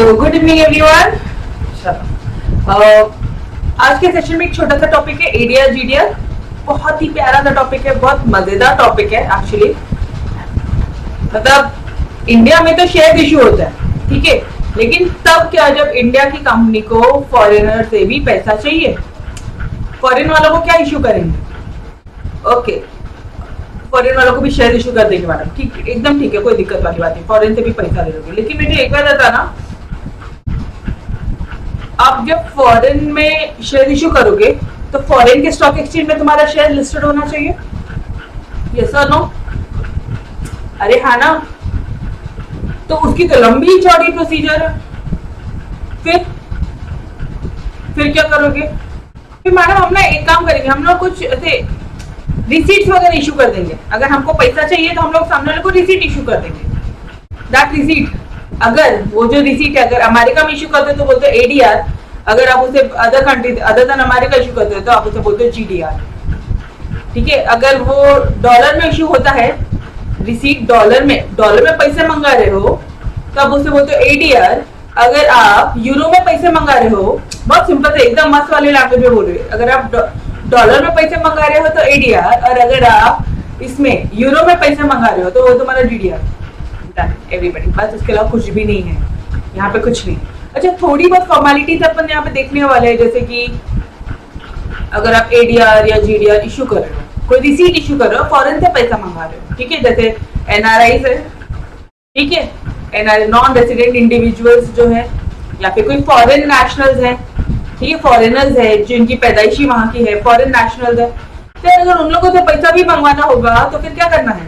So good evening everyone. आज के session में एक छोटा सा टॉपिक है एडीआर जीडीआर। बहुत ही प्यारा सा टॉपिक है, बहुत मजेदार टॉपिक है एक्चुअली। मतलब इंडिया में तो शेयर इशू होता है, ठीक है, लेकिन तब क्या जब इंडिया की कंपनी को फॉरेनर से भी पैसा चाहिए। फॉरेन वालों को क्या इशू करेंगे? ओके, फॉरेन वालों को भी शेयर इशू कर देंगे मैडम, ठीक है, एकदम ठीक है, कोई दिक्कत वाली बात नहीं, फॉरेन से भी पैसा ले लोगे। लेकिन मुझे एक बात बताना, आप जब फॉरेन में शेयर इशू करोगे तो फॉरेन के स्टॉक एक्सचेंज में तुम्हारा शेयर लिस्टेड होना चाहिए, यस और नो? अरे हाँ ना, तो उसकी तो लंबी चौड़ी प्रोसीजर है। फिर क्या करोगे? फिर मैडम हम ना एक काम करेंगे, हम लोग कुछ ऐसे रिसीट्स वगैरह इशू कर देंगे। अगर हमको पैसा चाहिए तो हम लोग सामने वाले को रिसीट इशू कर देंगे। दैट रिसीट, अगर वो जो रिसीट है अगर अमेरिका में इशू करते तो बोलते एडीआर, अगर आप उसे other country other than America issue करते हो तो आप उसे बोलते हो जीडीआर, ठीक है। अगर वो डॉलर में इशू होता है रिसीट, डॉलर में पैसे मंगा रहे हो तो आप उसे बोलते हो एडीआर। अगर आप यूरो में पैसे मंगा रहे हो, बहुत सिंपल है, एकदम मस्त वाले लैंग्वेज में बोल रहे हो, अगर आप डॉलर में पैसे मंगा रहे हो तो एडीआर, और अगर आप इसमें यूरो में पैसे मंगा रहे हो तो वो तुम्हारा जीडीआर। एवरीबॉडी, बस इसके अलावा कुछ भी नहीं है यहाँ पे, कुछ नहीं। अच्छा, थोड़ी बहुत फॉर्मेलिटीज अपन यहाँ पे देखने वाले हैं, जैसे कि अगर आप एडीआर या जीडीआर इशू कर रहे हो, कोई रिसीट इशू कर रहे हो, फॉरेन से पैसा मंगा रहे हो, ठीक है, जैसे एनआरआई है, ठीक है, एनआरआई नॉन रेसिडेंट इंडिविजुअल्स जो है, या फिर कोई फॉरेन नेशनल्स है, ठीक है, फॉरेनर्स है जिनकी पैदाइशी वहां की है, फॉरेन नेशनल्स है, तो अगर उन लोगों से पैसा भी मंगवाना होगा तो फिर क्या करना है?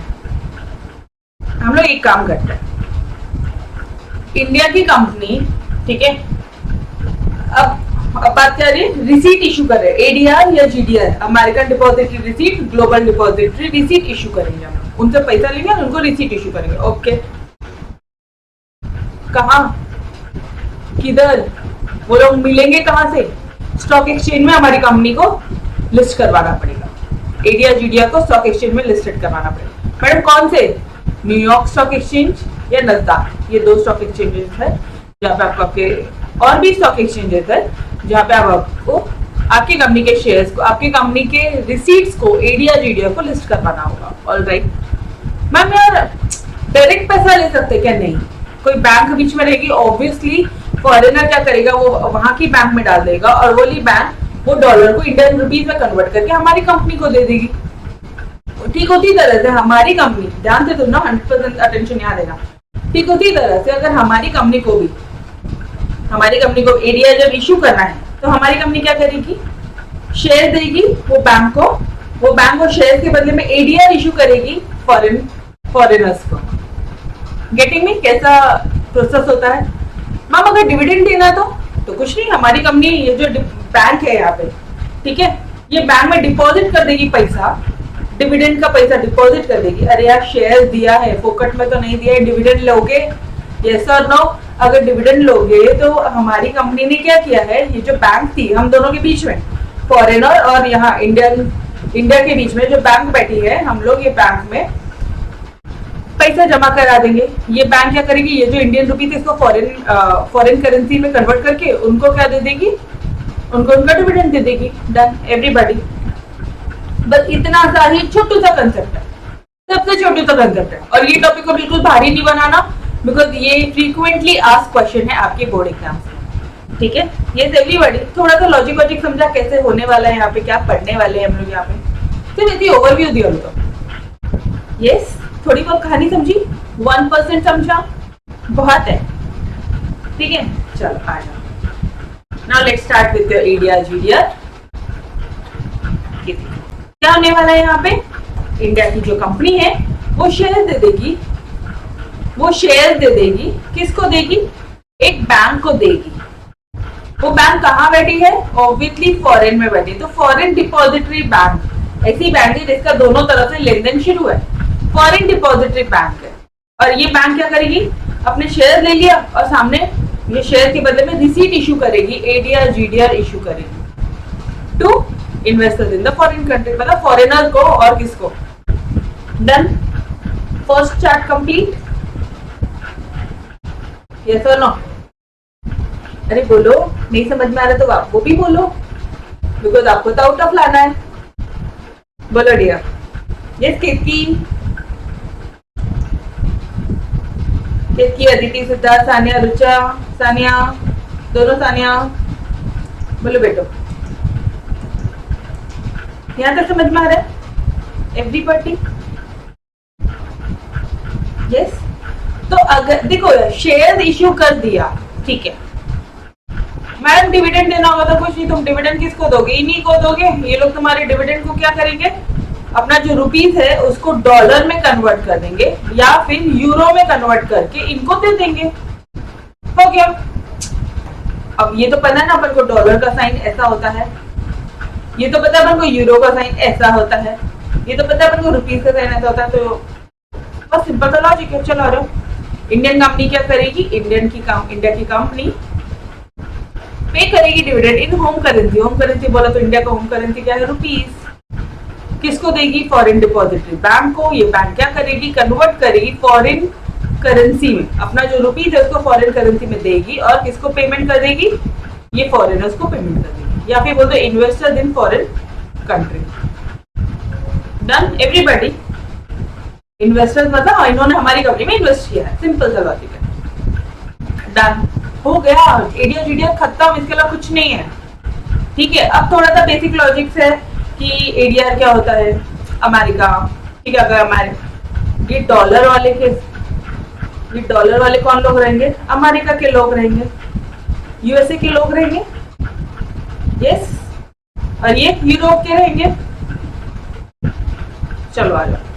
हम लोग एक काम करते हैं, इंडिया की कंपनी, ठीक है, अब बात क्या है, रिसीट इशू कर रहे हैं, एडीआर या GDR, American depository receipt, global depository receipt issue करेंगे हम, उनसे पैसा लेंगे और उनको रिसीट इशू करेंगे। ओके, कहाँ, किधर, वो लोग मिलेंगे कहाँ से? स्टॉक एक्सचेंज में हमारी कंपनी को लिस्ट करवाना पड़ेगा, एडीआर जीडीआर को स्टॉक एक्सचेंज में लिस्टेड करवाना पड़ेगा। मैडम कौन से? न्यूयॉर्क स्टॉक एक्सचेंज या नस्डैक, ये दो स्टॉक एक्सचेंजेस है जहाँ पे आपको आपके, और भी स्टॉक एक्सचेंजेस है जहाँ पे आपको आपकी कंपनी के शेयर्स को, आपकी कंपनी के रिसीट्स को एडीआर जीडीआर को लिस्ट करवाना होगा। ऑलराइट मैम, यार डायरेक्ट पैसा ले सकते क्या? नहीं, कोई बैंक बीच में रहेगी, ऑब्वियसली फॉरेनर क्या करेगा, वो वहां की बैंक में डाल देगा और वो बैंक वो डॉलर को इंडियन रुपीज में कन्वर्ट करके हमारी कंपनी को दे देगी। ठीक होती तरह से हमारी कंपनी, ध्यान से सुनना, 100% अटेंशन यहाँ देना, ठीक होती तरह से अगर हमारी कंपनी को एडीआर जब इशू करना है तो हमारी कंपनी क्या करेगी? शेयर देगी वो बैंक को, वो बैंक को शेयर के बदले में एडीआर इशू करेगी फॉरेनर्स को। गेटिंग में कैसा प्रोसेस होता है? मैम अगर डिविडेंड देना तो कुछ नहीं, हमारी कंपनी ये जो बैंक है यहाँ पे, ठीक है, ये बैंक में डिपॉजिट कर देगी पैसा, डिविडेंड का पैसा डिपॉजिट कर देगी। अरे यार शेयर दिया है, फोकट में तो नहीं दिया है, डिविडेंड लोगे, यस और नो? अगर डिविडेंड लोगे तो हमारी कंपनी ने क्या किया है, ये जो बैंक थी हम दोनों के बीच में, फॉरेनर और यहाँ इंडिया के बीच में जो बैंक बैठी है, हम लोग ये बैंक में पैसा जमा करा देंगे। ये बैंक क्या करेगी, ये जो इंडियन रुपी थे इसको फॉरेन करेंसी में कन्वर्ट करके उनको क्या दे देगी, उनको उनका डिविडेंड दे देगी। Done everybody. बस इतना सा ही छोटू सा कंसेप्ट है, सबसे छोटू सा कंसेप्ट है, और ये टॉपिक को बिल्कुल भारी नहीं बनाना, बिकॉज ये फ्रीक्वेंटली आस्क क्वेश्चन है आपके बोर्ड एग्जाम से, ठीक है। ये एवरीबॉडी थोड़ा सा लॉजिक वॉजिक समझा कैसे होने वाला है यहाँ पे, क्या पढ़ने वाले हैं हम लोग यहाँ पे, फिर यदि ओवरव्यू दिया तो यस, थोड़ी बहुत कहानी समझी, 1% समझा, बहुत है, ठीक है। चलो आ जाओ, now let's start with your ADR GDR. क्या होने वाला है यहाँ पे, इंडिया की जो कंपनी है वो शेयर दे देगी, किसको देगी? एक बैंक को देगी। वो बैंक कहाँ बैठी है? ऑब्वियसली फॉरेन में बैठी है, तो फॉरेन डिपॉजिटरी बैंक ऐसी बैंक है जिसका दोनों तरफ से लेन देन शुरू है, फॉरेन डिपॉजिटरी बैंक है। और ये बैंक क्या करेगी, अपने शेयर ले लिया और सामने ये शेयर के बदले में रिसीट इशू करेगी, एडीआर जीडीआर इशू करेगी to investors in the foreign country, मतलब फॉरेनर को और किसको। Done, first chart complete, yes और नो? अरे बोलो, नहीं समझ में आ रहा तो आपको भी बोलो, बिकॉज आपको तो आउट ऑफ लाना है। बोलो डियर। यस केतकी, केतकी, अदिति, सिद्धार्थ, सानिया, रुचा, सानिया, दोनों सानिया, बोलो बेटो। यहाँ तक समझ में आ रहा है एवरीबॉडी? यस। तो अगर देखो शेयर इश्यू कर दिया, ठीक है, मैडम डिविडेंड देना होगा तो कुछ नहीं, तुम डिविडेंड किसको दोगे? इन्हीं को दोगे। ये लोग तुम्हारे डिविडेंड को क्या करेंगे, अपना जो रुपीस है उसको डॉलर में कन्वर्ट कर देंगे या फिर यूरो में कन्वर्ट करके इनको दे देंगे। हो गया। अब ये तो पता है ना अपन को डॉलर का साइन ऐसा होता है, ये तो पता है अपन को यूरो का साइन ऐसा होता है, ये तो पता है अपन को रुपीस का साइन ऐसा होता है। तो बस सिंपल सा लॉजिक है। चलो आ रहा हूँ। इंडियन कंपनी क्या करेगी? इंडिया की कंपनी पे करेगी dividend in home currency. Home currency बोला तो इंडिया का होम करेंसी क्या है? रुपीस। किसको देगी? फॉरेन डिपॉजिटरी बैंक को। ये बैंक क्या करेगी? कन्वर्ट करेगी फॉरेन करेंसी में, अपना जो रुपीस है उसको फॉरेन करेंसी में देगी और किसको पेमेंट कर देगी? ये फॉरेनर्स को पेमेंट कर देगी, या फिर बोलते investors in foreign country. Done everybody? Investors मतलब इन्होंने हमारी कंपनी में इन्वेस्ट किया है, सिंपल सा लॉजिक है। डन हो गया, एडीआर जीडीआर खत्म, इसके अलावा कुछ नहीं है। ठीक है, अब थोड़ा सा बेसिक लॉजिक्स है कि एडीआर क्या होता है। अमेरिका, ठीक है, अगर अमेरिका ये डॉलर वाले कौन लोग रहेंगे? अमेरिका के लोग रहेंगे, यूएसए के लोग रहेंगे। यस। और ये यूरोप के रहेंगे। चलो आ जाओ।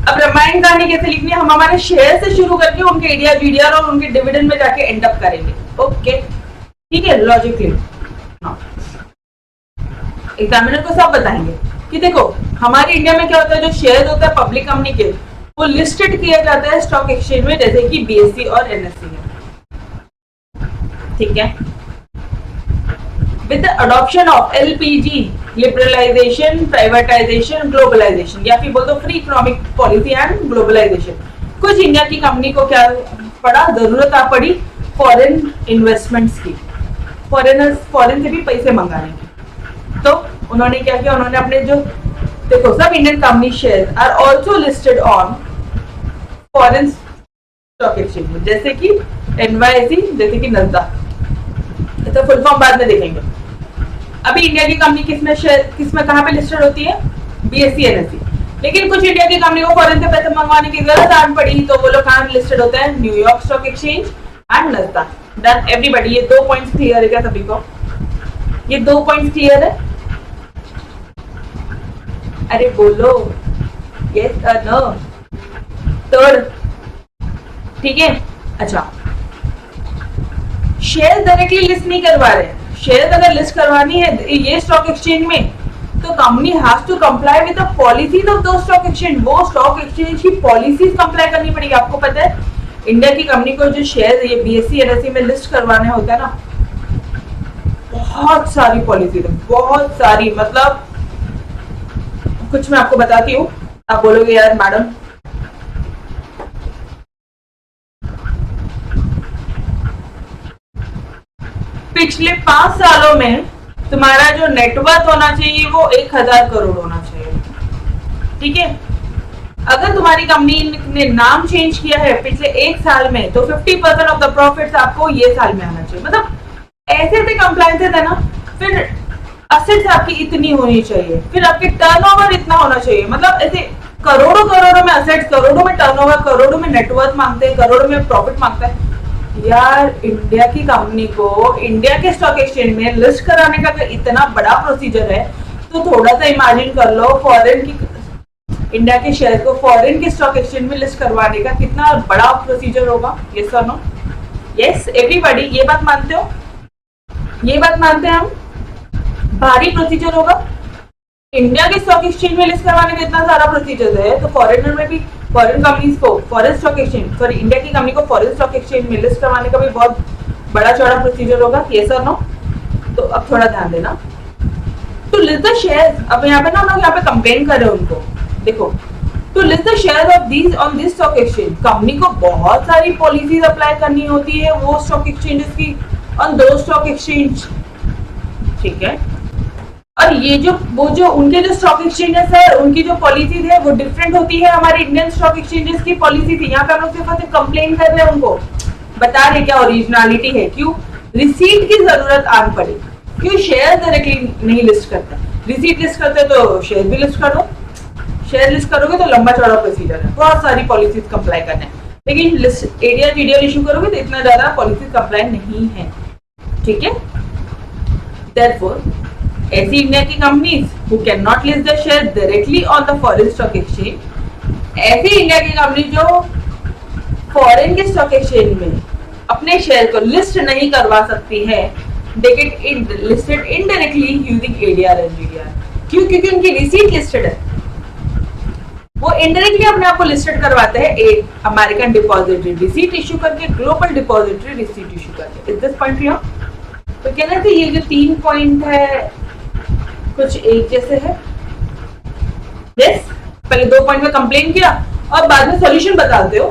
अब रामायण कहानी कैसे लिखनी है? हम हमारे शेयर से शुरू करके उनके एडीआर जीडीआर और उनके डिविडेंड में जाके एंड अप करेंगे। ओके, ठीक है, लॉजिकली एग्जामिनर को सब बताएंगे कि देखो हमारे इंडिया में क्या होता है, जो शेयर होता है पब्लिक कंपनी के, वो लिस्टेड किया जाता है स्टॉक एक्सचेंज में, जैसे कि बीएससी और एनएससी है। ठीक है, with the adoption of LPG, liberalisation, privatisation, globalisation, या फिर बोल दो free economic policy and globalisation, कुछ इंडिया की कंपनी को क्या पड़ा? जरूरत आ पड़ी फॉरेन इन्वेस्टमेंट्स की, फॉरेन से भी पैसे मंगाने की। तो उन्होंने क्या किया? उन्होंने अपने जो देखो सब Indian company share are also listed on foreign stock exchange, जैसे कि एनवाईसी, जैसे कि नस्डा। तो फुल फॉर्म बाद में देखेंगे। अभी इंडिया की कंपनी किसमें कहां पे लिस्टेड होती है? BSc NSC. लेकिन कुछ इंडिया की कंपनी को फॉरेन से पैसे मंगवाने की जरूरत आ पड़ी, तो वो लोग कहां लिस्टेड होते हैं? New York stock exchange and Nasdaq. Done everybody? ये 2 पॉइंट्स क्लियर है क्या सभी को? ये 2 पॉइंट्स क्लियर है? अरे बोलो यस और नो। थर्ड, ठीक है। अच्छा, शेयर डायरेक्टली लिस्ट नहीं करवा रहे। शेयर अगर लिस्ट करवानी है ये स्टॉक एक्सचेंज में, तो company has to comply with the policies of दो स्टॉक एक्सचेंज। वो स्टॉक एक्सचेंज की पॉलिसीज कंप्लाई करनी पड़ेगी। आपको पता है इंडिया की कंपनी को जो शेयर ये बीएससी एनएससी में लिस्ट करवाने होता है ना, बहुत सारी पॉलिसी है, बहुत सारी, मतलब कुछ मैं आपको बताती हूँ, आप बोलोगे यार मैडम पिछले 5 सालों में तुम्हारा जो नेटवर्थ होना चाहिए वो 1000 करोड़ होना चाहिए। ठीक है, अगर तुम्हारी कंपनी ने नाम चेंज किया है पिछले 1 साल में, तो 50% ऑफ द प्रॉफिट्स आपको ये साल में आना चाहिए। मतलब ऐसे ऐसे कंप्लायंसेस है ना। फिर असेट्स आपकी इतनी होनी चाहिए, फिर आपके टर्नओवर इतना होना चाहिए। मतलब ऐसे करोड़ों करोड़ों में असेट्स, करोड़ों में टर्नओवर, करोड़ों में नेटवर्थ मांगते हैं, करोड़ों में प्रॉफिट मांगता है। यार इंडिया की कंपनी को इंडिया के स्टॉक एक्सचेंज में लिस्ट कराने का अगर इतना बड़ा प्रोसीजर है, तो थोड़ा सा इमेजिन कर लो फॉरेन की इंडिया के शेयर को फॉरेन के स्टॉक एक्सचेंज में लिस्ट करवाने का कितना बड़ा प्रोसीजर होगा। यस और नो? यस एवरीबॉडी, ये बात मानते हो? ये बात मानते हैं हम? भारी प्रोसीजर होगा। इंडिया के स्टॉक एक्सचेंज में लिस्ट करवाने का इतना सारा प्रोसीजर है, तो फॉरेनर में भी, फॉरेन कंपनीज को foreign stock exchange, sorry India की कंपनी को फॉरेन स्टॉक एक्सचेंज में लिस्ट करवाने का भी बहुत बड़ा चौड़ा प्रोसीजर होगा। यस और नो? तो अब थोड़ा ध्यान देना। टू लिस्ट द शेयर्स, अब यहाँ पे ना हम लोग यहाँ पे कंपेयर कर रहे हैं उनको। देखो, to list the share of these on this stock exchange, company को बहुत सारी पॉलिसीज अप्लाई करनी होती है वो स्टॉक एक्सचेंजेस की ऑन दो स्टॉक एक्सचेंज, ठीक है। और ये जो उनके जो स्टॉक एक्सचेंजेस है उनकी जो पॉलिसीज है वो डिफरेंट होती है हमारे इंडियन स्टॉक एक्सचेंजेस की पॉलिसी थी। यहाँ पे हम लोग सिर्फ कंप्लेन कर रहे हैं, उनको बता रहे क्या ओरिजिनलिटी है, क्यों रिसीट की जरूरत आन पड़ी, क्यों शेयर डायरेक्टली नहीं लिस्ट करते, रिसीट लिस्ट करते तो शेयर भी लिस्ट करो, शेयर लिस्ट करोगे तो लंबा चौड़ा प्रोसीजर है, बहुत सारी पॉलिसीज कंप्लाई करने हैं, लेकिन एडीआर जीडीआर इशू करोगे तो इतना ज्यादा पॉलिसीज कंप्लाई नहीं है, ठीक है। Therefore, ऐसी इंडिया की companies who cannot list the share directly on the foreign stock exchange, ऐसी इंडिया की कंपनी जो फॉरेन के स्टॉक एक्सचेंज में अपने शेयर को लिस्ट नहीं करवा सकती है, they get listed indirectly using ADR and GDR, क्यों? क्योंकि उनकी रिसीट लिस्टेड है, वो इनडायरेक्टली अपने आप को लिस्टेड करवाते हैं एक अमेरिकन डिपॉजिटरी रिसीट इशू करके, ग्लोबल डिपॉजिटरी रिसीट इशू करके। Is this point clear? तो कहना चाहिए ये जो 3 पॉइंट है कुछ एक जैसे है। यस, पहले 2 पॉइंट में कंप्लेन किया और बाद में सॉल्यूशन बताते हो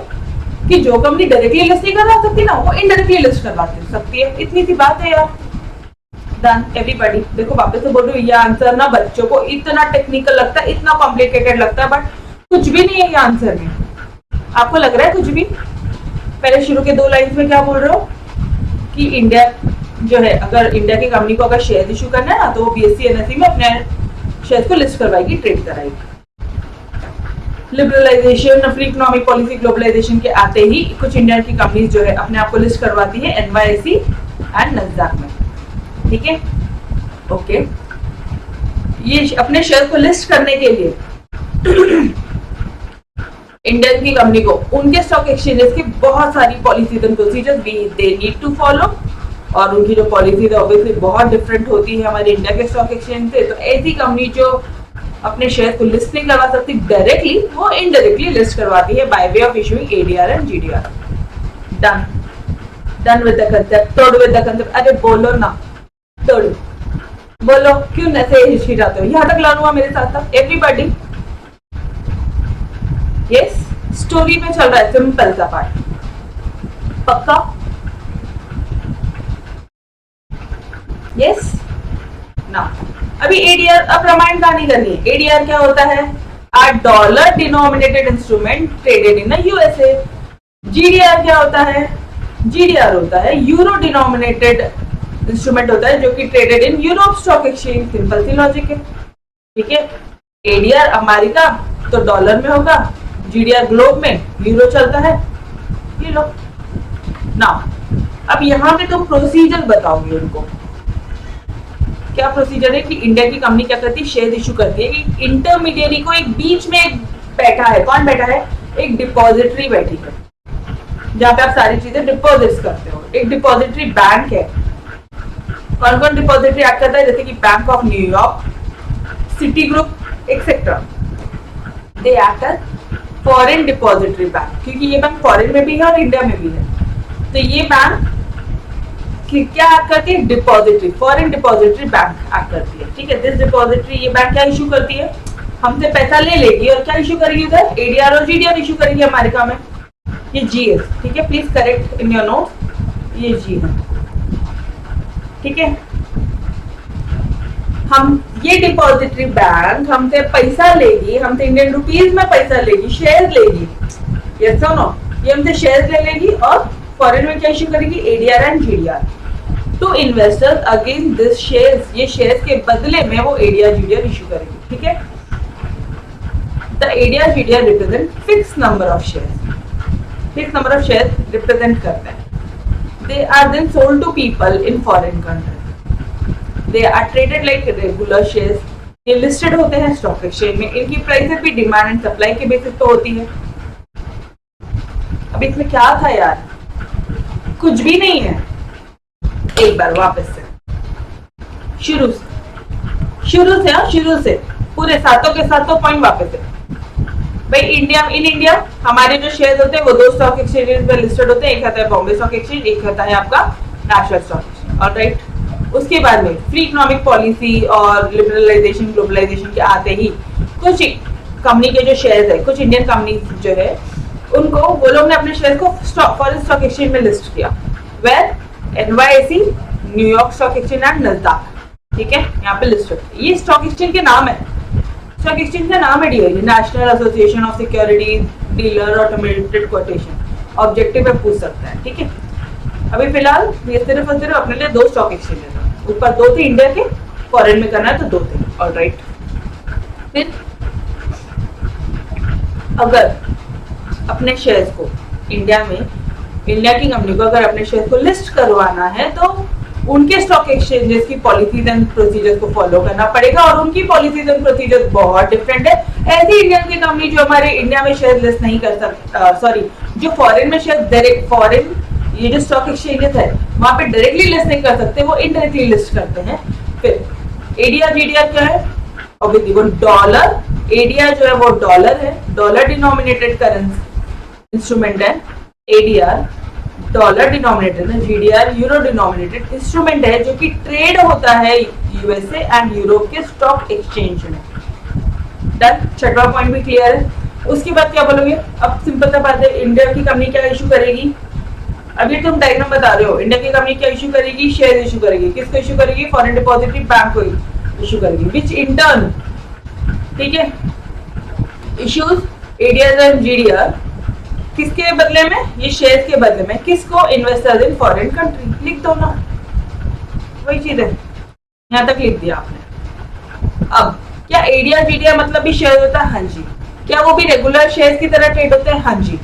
कि जो कंपनी डायरेक्टली लिस्ट नहीं करवा सकती ना वो इनडायरेक्टली लिस्ट करवा सकती है, इतनी सी बात है यार। Done everybody. देखो वापस से बोल रही हूँ, ये आंसर ना बच्चों को इतना टेक्निकल लगता है, इतना कॉम्प्लिकेटेड लगता है, बट कुछ भी नहीं है ये आंसर में। आपको लग रहा है कुछ भी? पहले शुरू के 2 लाइंस में क्या बोल रहे हो कि इंडिया जो है, अगर इंडिया की कंपनी को अगर शेयर इशू करना है ना तो वो बीएससी एनएससी में अपने शेयर को लिस्ट करवाएगी, ट्रेड कराएगी। Liberalisation, free economic policy, globalisation के आते ही कुछ इंडियन की कंपनीज जो है अपने आप को लिस्ट करवाती है एनवाईएसई एंड नस्डैक में, ठीक है। ओके, ये अपने शेयर को लिस्ट करने के लिए इंडियन की कंपनी को उनके स्टॉक एक्सचेंजेस की बहुत सारी policies and procedures they need to follow, और उनकी जो पॉलिसी है ऑब्वियसली बहुत डिफरेंट होती है हमारे इंडिया के स्टॉक एक्सचेंज से। तो ऐसी कंपनी जो अपने शेयर को लिस्ट नहीं करवा सकती डायरेक्टली, वो इनडायरेक्टली लिस्ट करवाती है by way of issuing ADR and GDR. Done, done with the concept, third with the concept. अरे बोलो ना, थर्ड बोलो, क्यों ऐसे हिचकिचाते हो? यहाँ तक लर्न हुआ मेरे साथ साथ एवरीबॉडी? यस, स्टोरी में चल रहा है सिंपल सा पार्ट, पक्का? यस ना। अभी एडीआर, अब रामायण कहानी करनी है। एडीआर क्या होता है? A dollar denominated instrument traded in USA. GDR क्या होता है? जीडीआर होता है यूरो डिनोमिनेटेड इंस्ट्रूमेंट होता है जो कि traded in Europe stock exchange. Simple सी लॉजिक है, ठीक है। एडीआर अमेरिका तो डॉलर में होगा, जीडीआर ग्लोब में यूरो चलता है। ये लो ना। अब यहाँ पे तुम प्रोसीजर बताओगे उनको, क्या प्रोसीजर है कि इंडिया की कंपनी क्या करती है? शेयर इशू करती है। एक इंटरमीडिएरी को एक बीच में एक बैठा है, कौन बैठा है? एक डिपॉजिटरी बैठी है जहां पे आप सारी चीजें डिपॉजिट करते हो। एक डिपॉजिटरी बैंक है। कौन कौन डिपॉजिटरी एक्ट करता है? जैसे कि bank of New York, city group etcetera, they act as foreign depository bank, क्योंकि ये बैंक फॉरेन में भी है और इंडिया में भी है। तो ये बैंक क्या एक्ट करती है? Depository, foreign depository bank act करती है, ठीक है। दिस डिपॉजिटरी, ये बैंक क्या इशू करती है? हमसे पैसा ले लेगी और क्या इशू करेगी उधर? एडीआर और जीडीआर इशू करेगी अमेरिका में। ये जीएस, ठीक है, please correct in your note, ये जी है, ठीक है। हम ये डिपॉजिटरी बैंक हमसे पैसा लेगी, हमसे इंडियन रुपीज में पैसा लेगी, शेयर लेगी, यस और नो? ये हमसे शेयर ले लेगी और फॉरेन में क्या इशू करेगी? ADR and GDR to investors against this shares. ये शेयर्स के बदले में वो एडीआर जीडीआर इशू करेगी, ठीक है। The ADR GDR represent fix number of shares, fix number of shares represent करते हैं। They are then sold to people in foreign country. They are traded like regular shares. ये listed होते हैं stock exchange में। इनकी prices भी demand and supply के basis पे होती है। अब इसमें क्या था यार? कुछ भी नहीं है। एक बार वापस से शुरू से पूरे सातों के सातों पॉइंट वापस से। भाई इन इंडिया हमारे जो शेयर होते हैं वो 2 स्टॉक एक्सचेंजेस में लिस्टेड होते हैं। एक आता है बॉम्बे स्टॉक एक्सचेंज, एक आता है आपका नेशनल स्टॉक एक्सचेंज, ऑलराइट। उसके बाद में फ्री इकोनॉमिक पॉलिसी और लिबरलाइजेशन, ग्लोबलाइजेशन के आते ही कुछ कंपनी के जो शेयर है, कुछ इंडियन कंपनी जो है उनको, वो लोग ने अपने शेयर को फॉरेन स्टॉक एक्सचेंज में लिस्ट किया, where NYSE, New York stock exchange and Nasdaq, ठीक है, यहाँ पे लिस्ट है। ये स्टॉक एक्सचेंज के नाम है, स्टॉक एक्सचेंज का नाम है DIA, national association of securities dealer automated quotation, objective में पूछ सकता है, ठीक है। अभी फिलहाल ये सिर्फ और सिर्फ अपने लिए 2 स्टॉक एक्सचेंज है, ऊपर 2 थे इंडिया के, फॉरेन में करना है तो 2 थे, ऑलराइट। फिर अगर अपने शेयर्स को इंडिया में, इंडिया की कंपनी को अगर अपने शेयर को लिस्ट करवाना है तो उनके स्टॉक एक्सचेंजेस की पॉलिसीज एंड प्रोसीजर्स को फॉलो करना पड़ेगा, और उनकी पॉलिसीज एंड प्रोसीजर्स बहुत डिफरेंट है। ऐसी इंडियन की कंपनी जो हमारे इंडिया में शेयर लिस्ट नहीं कर सकता, सॉरी, जो फॉरेन में शेयर डायरेक्ट, फॉरेन ये जो स्टॉक एक्सचेंजेस है वहां पे डायरेक्टली लिस्ट नहीं कर सकते, वो इनडायरेक्टली लिस्ट करते हैं। फिर ADR GDR क्या है, ऑब्वियसली वो डॉलर, ADR जो है वो डॉलर है, डॉलर डिनोमिनेटेड करेंसी इंस्ट्रूमेंट है, ADR डॉलर डिनोमिनेटेड है, GDR यूरो डिनोमिनेटेड इंस्ट्रूमेंट है जो कि ट्रेड होता है USA एंड यूरोप के स्टॉक एक्सचेंज में। डन, छठवां पॉइंट भी क्लियर है। उसके बाद क्या बोलोगे, अब सिंपल सा बात है, इंडिया की कंपनी क्या इशू करेगी, अभी तुम डायग्राम बता रहे हो, इंडिया की कंपनी क्या इशू करेगी, शेयर इशू करेगी, किसको इशू करेगी, फॉरेन डिपॉजिटरी बैंक को इशू करेगी, विच इन टर्न, ठीक है, इश्यूज ADR एंड GDR किसके बदले में, ये शेयर के बदले में, किसको, इन्वेस्टर्स इन फॉरेन कंट्री, लिख दो ना, वही चीज है, यहां तक लिख दिया आपने। अब क्या ADR GDR मतलब भी शेयर होता है, हाँ जी। क्या वो भी रेगुलर शेयर की तरह ट्रेड होते हैं, हाँ जी,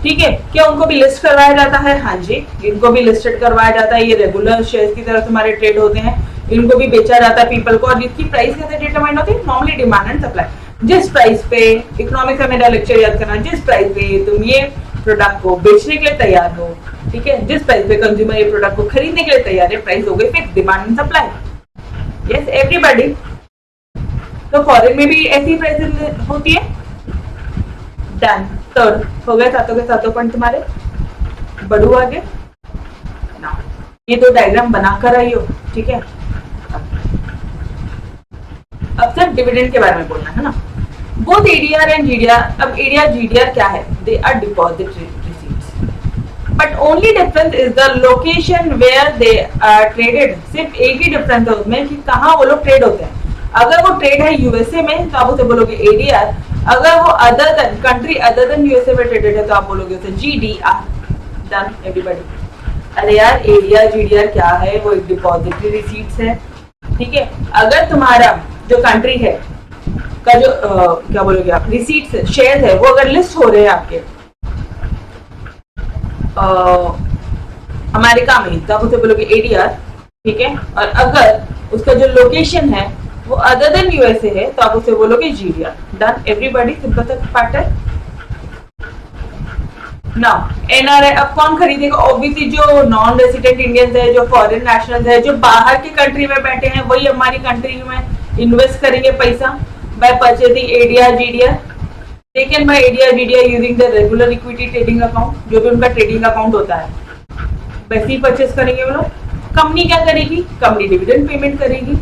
ठीक है। क्या उनको भी लिस्ट करवाया जाता है, हाँ जी, इनको भी लिस्टेड करवाया जाता है, ये रेगुलर शेयर की तरह तुम्हारे ट्रेड होते हैं, इनको भी बेचा जाता है पीपल को, और इसकी प्राइस कैसे डिटरमाइन होती है, नॉर्मली डिमांड एंड सप्लाई, जिस प्राइस पे, इकोनॉमिक्स में मेरा लेक्चर याद करना, जिस प्राइस पे तुम ये प्रोडक्ट को बेचने के लिए तैयार हो, ठीक है, जिस प्राइस पे कंज्यूमर ये प्रोडक्ट को खरीदने के लिए तैयार है, प्राइस हो गई fix, demand and supply, yes everybody. तो फॉरेन में भी ऐसी प्राइस होती है। डन, थर्ड हो गया, सातों के सातों पॉइंट तुम्हारे। बढ़ू आगे ना, ये 2 डायग्राम बनाकर आई हो, ठीक है। अब सिर्फ डिविडेंड के बारे में बोलना है ना। बोथ ADR एंड GDR, अब ADR GDR क्या है, they are deposit receipts, but only difference is the location where they are traded. सिर्फ एक ही डिफरेंस है उसमें कि कहाँ वो लोग ट्रेड होते हैं। अगर वो ट्रेड है USA में तो आप उसे बोलोगे ADR, अगर वो other than country other than USA में ट्रेडेड है तो आप बोलोगे उसे GDR। Done everybody. अरे यार ADR GDR क्या है, वो एक डिपॉजिटरी रिसीट्स है, ठीक है। अगर तुम्हारा जो कंट्री है का जो क्या बोलोगे आप, रिसीट्स शेयर है, वो अगर लिस्ट हो रहे हैं आपके अमेरिका में तो आप उसे बोलोगे ADR, ठीक है। और अगर उसका जो लोकेशन है वो अदर देन USA है तो आप उसे बोलोगे GDR। डन एवरीबॉडी, सिंपल सा पार्ट है ना। NRI अब कौन खरीदेगा, ऑब्वियसली जो नॉन रेसिडेंट इंडियंस है, जो फॉरेन नेशनल्स है, जो बाहर की कंट्री में बैठे हैं, वही हमारी कंट्री में इन्वेस्ट करेंगे पैसा bye purchasing ADR GDR, taken by ADR GDR using the regular equity trading account, जो भी उनका ट्रेडिंग अकाउंट होता है वैसे ही परचेज करेंगे वो लोग। कंपनी क्या करेगी, कंपनी डिविडेंड पेमेंट करेगी।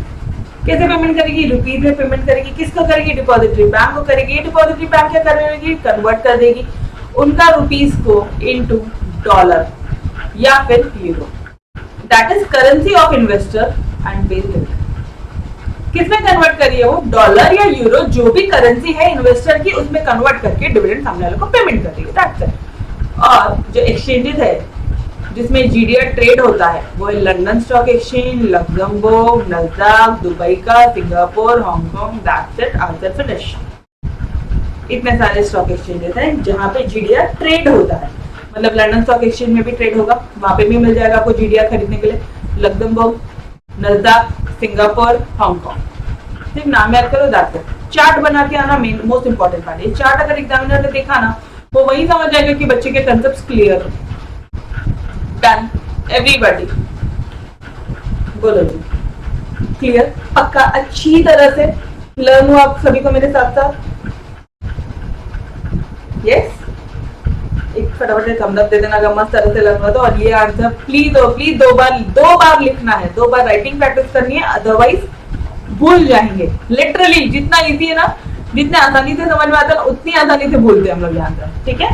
कैसे पेमेंट करेगी, रुपीज में पेमेंट करेगी। किसको करेगी, डिपॉजिटरी बैंक को करेगी। डिपॉजिटरी बैंक क्या करेगी, कन्वर्ट कर देगी उनका रुपीज को इनटू डॉलर या फिर euro, that is currency of investor and page dividend. किसमें कन्वर्ट करिए, वो डॉलर या यूरो, जो भी करेंसी है इन्वेस्टर की, उसमें कन्वर्ट करके डिविडेंड सामने वाले को पेमेंट कर देगी, दैट्स इट। और जो एक्सचेंजेस है जिसमें GDR ट्रेड होता है वो है London stock exchange, Luxembourg, Nasdaq, Dubai का, Singapore, Hong Kong, that's it, answer finish. इतने सारे स्टॉक एक्सचेंजेस हैं जहां पे GDR ट्रेड होता है। मतलब लंदन स्टॉक एक्सचेंज में भी ट्रेड होगा, वहां पे भी मिल जाएगा आपको GDR खरीदने के लिए। लक्जमबर्ग, नस्डैक, सिंगापुर, हांगकांग, सिर्फ नाम याद करो, दैट्स इट। चार्ट बना के आना मेन मोस्ट इंपॉर्टेंट पार्ट है। चार्ट अगर एग्जामिनर ने देखा ना, वो वही समझ जाएगा कि बच्चे के कंसेप्ट क्लियर हो। डन एवरीबॉडी, बोलो जी, क्लियर, पक्का, अच्छी तरह से लर्न हो आप सभी को मेरे साथ साथ। यस, एक फटाफट थम्स अप दे देना अगर मस्त तरह से लर्न हुआ तो। और ये आंसर प्लीज दो बार लिखना है, 2 बार राइटिंग प्रैक्टिस करनी है, अदरवाइज भूल जाएंगे। लिटरली जितना इजी है ना, जितने आसानी से समझ में आता है उतनी आसानी से बोलते हैं हम लोग यहाँ पर, ठीक है।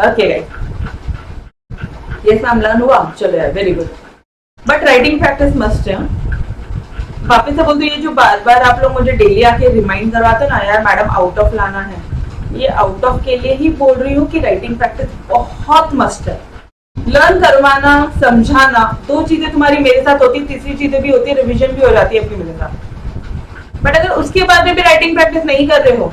ओके गाइस, ये सम लर्न हुआ, चलो यार very good. But writing practice must है। वापस से बोलते ये जो बार बार आप लोग मुझे डेली आके रिमाइंड करवाते ना यार मैडम आउट ऑफ लाना है, ये आउट ऑफ के लिए ही बोल रही हूँ कि राइटिंग प्रैक्टिस बहुत मस्ट है। लर्न करवाना, समझाना, दो चीजें तुम्हारी मेरे साथ होती, तीसरी चीजें भी होती है, रिवीजन भी हो जाती है आपकी मेरे साथ। बट अगर उसके बाद में भी राइटिंग प्रैक्टिस नहीं कर रहे हो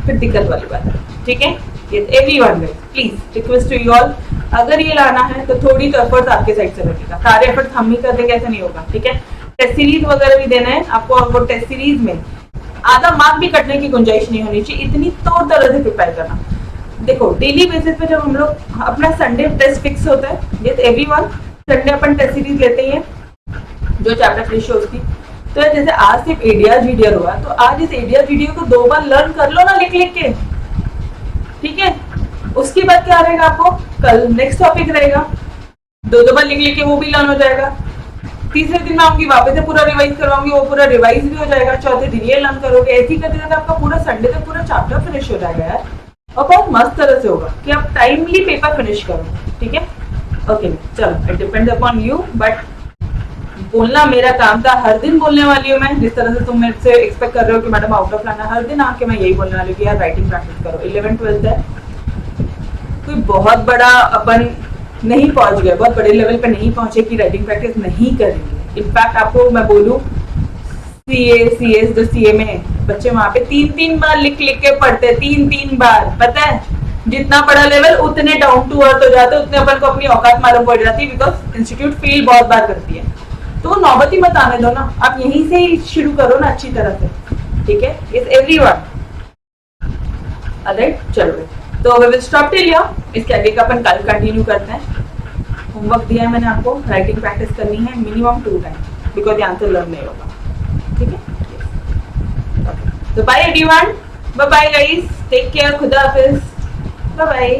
फिर दिक्कत वाली बात है, ठीक है। Everyone please request to you all, अगर ये लाना है तो थोड़ी तो एफर्ट्स आपके साइड से लगेगा, सारे एफर्ट्स हम ही कर देंगे ऐसा नहीं होगा, ठीक है। टेस्ट सीरीज वगैरह भी देना है आपको, और वो टेस्ट सीरीज में आधा मार्क भी कटने की गुंजाइश नहीं होनी चाहिए, इतनी तौर तरह से प्रिपेयर करना। देखो डेली बेसिस पे जब हम लोग अपना संडे टेस्ट फिक्स होता है, यस एवरीवन, संडे अपन टेस्ट सीरीज लेते हैं जो चैप्टर फिनिश हो उसकी। तो जैसे आज सिर्फ एडीआर जीडीआर हुआ, तो आज इस एडीआर जीडीआर को 2 बार लर्न कर लो ना लिख लिख के, ठीक है। उसके बाद क्या रहेगा, आपको कल नेक्स्ट टॉपिक रहेगा, 2 बार लिख लिख के वो भी लर्न हो जाएगा। तीसरे दिन मैं आऊंगी वापस से पूरा रिवाइज करवाऊंगी, वो पूरा रिवाइज भी हो जाएगा। चौथे दिन ये लर्न करोगे, ऐसे ही करते करते आपका पूरा संडे तक पूरा चैप्टर फिनिश हो जाएगा यार, और बहुत मस्त तरह से होगा कि आप टाइमली पेपर फिनिश करो, ठीक है। ओके चलो, it depends upon you, but बोलना मेरा काम था, हर दिन बोलने वाली हूँ मैं। जिस तरह से तुम मेरे से एक्सपेक्ट कर रहे हो कि मैडम आउट ऑफ लाना, हर दिन आके मैं यही बोलने वाली हूँ कि यार राइटिंग प्रैक्टिस करो। 11th-12th है, कोई बहुत बड़ा अपन नहीं पहुंच गए, बहुत बड़े लेवल पे नहीं पहुंचे कि राइटिंग प्रैक्टिस नहीं करेंगे। इनफैक्ट आपको मैं बोलूं, सीए जो सीए में बच्चे वहां पे 3-3 बार लिख लिख के पढ़ते, 3-3 बार, पता है जितना बड़ा लेवल उतने डाउन टू अर्थ हो जाते, उतने अपन को अपनी औकात मालूम पड़ जाती है, बिकॉज इंस्टीट्यूट फील बहुत बार करती है। तो वो नौबत ही मत आने दो ना, आप यहीं से ही शुरू करो ना अच्छी तरह से, ठीक है। Is everyone all right? चलो तो we will stop till here, इसके आगे का अपन कल कंटिन्यू करते हैं। होमवर्क दिया है मैंने आपको, राइटिंग प्रैक्टिस करनी है मिनिमम 2 टाइम, बिकॉज यहाँ से लर्न नहीं होगा, ठीक है। तो bye everyone, bye bye guys, take care, खुदा हाफिज, बाय बाय।